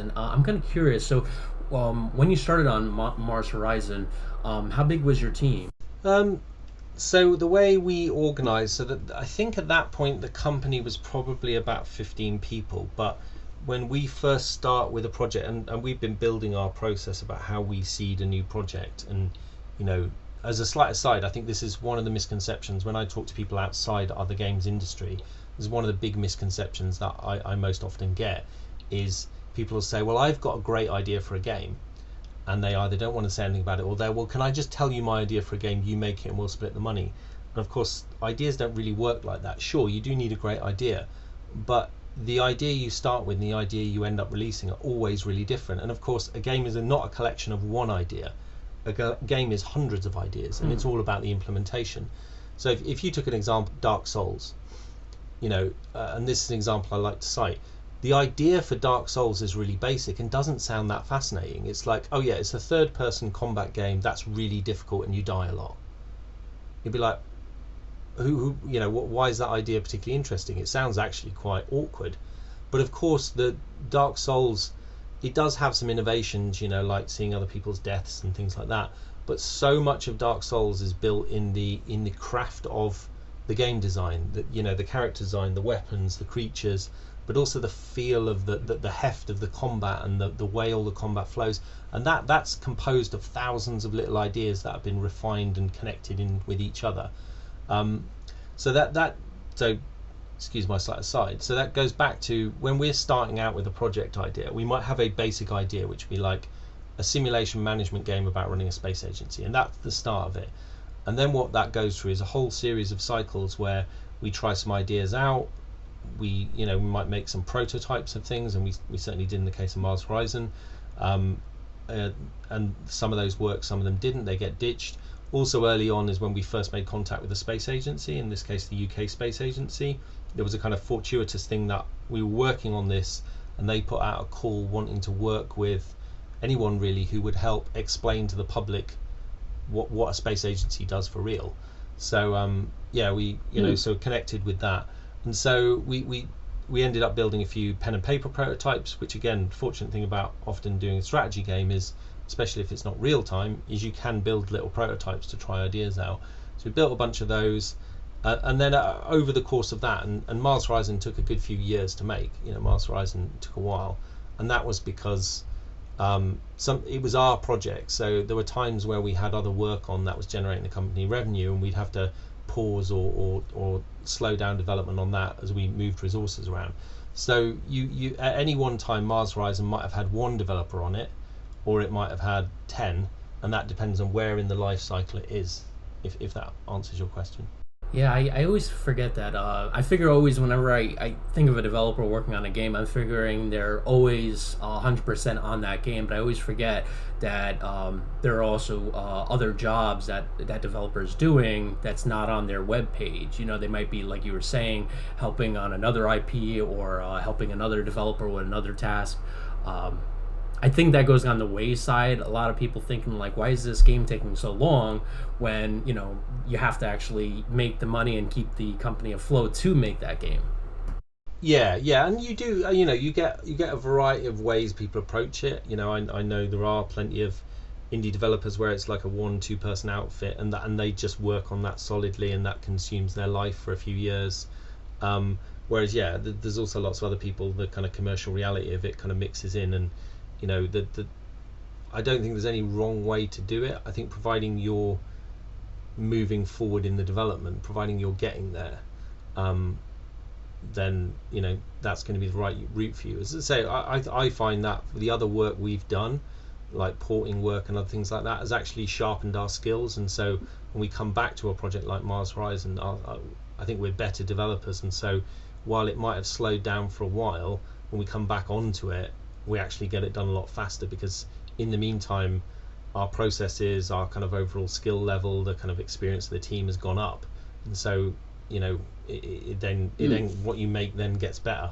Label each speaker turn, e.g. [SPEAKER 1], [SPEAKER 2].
[SPEAKER 1] And I'm kind of curious. So, when you started on Mars Horizon, how big was your team?
[SPEAKER 2] Um, so the way we organised, so that I think at that point the company was probably about 15 people, but when we first start with a project, and we've been building our process about how we seed a new project, and you know, as a slight aside, I think this is one of the misconceptions when I talk to people outside other games industry. This is one of the big misconceptions that I most often get is people will say, well, I've got a great idea for a game, and they either don't want to say anything about it, or they're, well, can I just tell you my idea for a game, you make it and we'll split the money. And of course ideas don't really work like that. Sure, you do need a great idea, but the idea you start with and the idea you end up releasing are always really different. And of course a game is not a collection of one idea. A game is hundreds of ideas, and it's all about the implementation. So if you took an example, Dark Souls, and this is an example I like to cite. The idea for Dark Souls is really basic and doesn't sound that fascinating. It's like, oh yeah, it's a third-person combat game that's really difficult and you die a lot. You'd be like, why is that idea particularly interesting? It sounds actually quite awkward. But of course, the Dark Souls, it does have some innovations, like seeing other people's deaths and things like that. But so much of Dark Souls is built in the craft of the game design, the character design, the weapons, the creatures, but also the feel of the heft of the combat and the way all the combat flows. And that's composed of thousands of little ideas that have been refined and connected in with each other. So excuse my slight aside. So that goes back to when we're starting out with a project idea, we might have a basic idea, which would be like a simulation management game about running a space agency, and that's the start of it. And then what that goes through is a whole series of cycles where we try some ideas out. We might make some prototypes of things, and we certainly did in the case of Mars Horizon. And some of those work, some of them didn't. They get ditched. Also early on is when we first made contact with the space agency, in this case the UK Space Agency. There was a kind of fortuitous thing that we were working on this, and they put out a call wanting to work with anyone really who would help explain to the public what a space agency does for real. So so connected with that. And so we ended up building a few pen and paper prototypes, which again, fortunate thing about often doing a strategy game is, especially if it's not real time, is you can build little prototypes to try ideas out. So we built a bunch of those, and then over the course of that, and Mars Horizon took a good few years to make. Mars Horizon took a while, and that was because it was our project. So there were times where we had other work on that was generating the company revenue, and we'd have to pause or slow down development on that as we moved resources around. So you at any one time, Mars Horizon might have had one developer on it, or it might have had 10, and that depends on where in the life cycle it is, if that answers your question.
[SPEAKER 1] Yeah, I always forget that. I figure always whenever I think of a developer working on a game, I'm figuring they're always 100% on that game, but I always forget that there are also other jobs that developers doing that's not on their web page. They might be, like you were saying, helping on another IP or helping another developer with another task. I think that goes on the wayside. A lot of people thinking like, why is this game taking so long when, you have to actually make the money and keep the company afloat to make that game.
[SPEAKER 2] Yeah, and you do, you get a variety of ways people approach it. I know there are plenty of indie developers where it's like a 1-2 person outfit, and they just work on that solidly, and that consumes their life for a few years. Whereas there's also lots of other people, the kind of commercial reality of it kind of mixes in, and I don't think there's any wrong way to do it. I think providing you're moving forward in the development, providing you're getting there, then that's going to be the right route for you. As I say, I find that the other work we've done, like porting work and other things like that, has actually sharpened our skills. And so when we come back to a project like Mars Horizon, I think we're better developers. And so while it might have slowed down for a while, when we come back onto it, we actually get it done a lot faster, because in the meantime our processes, our kind of overall skill level, the kind of experience of the team has gone up, and so then what you make then gets better.